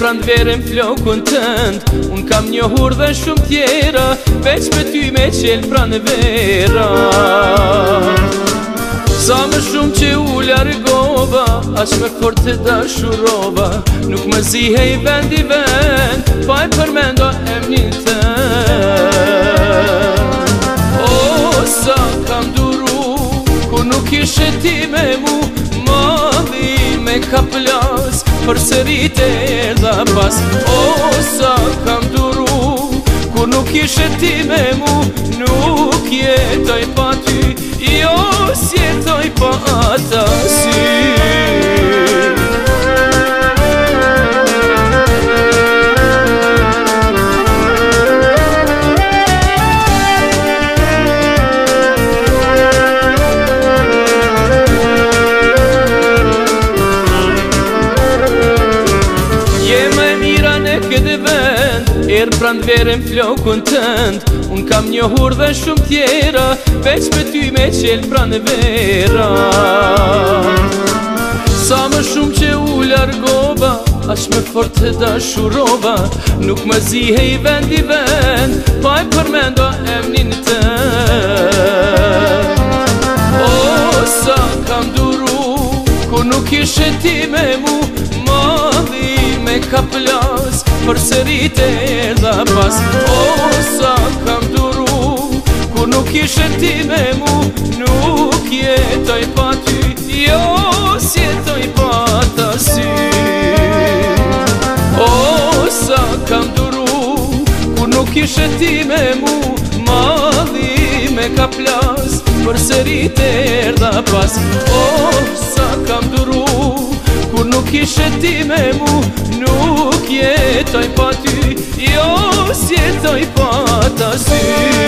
Pranë verën flokun tënd, unë kam njohur dhe shumë tjera, veç me ty me qelë pranë vera. Sa më shumë që u largova, aq më fort të dashurova, nuk më zihej vend i vend, pa e përmendo emnin tënd. O, sa kam duru, ku nuk ishe ti me mu, mali me ka plas, për sërit e erdha pas. O, sa kam duru, kur nuk ishe ti me mu, nuk jetoj pa ty, jo s'jetoj pa ata sy. Erë pranë verën flokun tënd, unë kam njohur dhe shumë tjera, veç me ty me qelë pranë vera. Sa më shumë që u largova, aq më fort të dashurova, nuk më zihej vend i vend, pa e përmendo emnin tënd. O, sa kam duru, ku nuk ishe ti me mu, mali me ka plas, për sërit e erdha pas. O, sa kam duru, kur nuk ishe ti me mu, nuk jetoj pa ty, jo s'jetoj pa ta sy. O, sa kam duru, kur nuk ishe ti me mu, mali me ka plas, për sërit e erdha pas. O, sa kam duru, kur nuk ishe ti me mu, nuk jetoj pa ty, jo s'jetoj pa ta sy.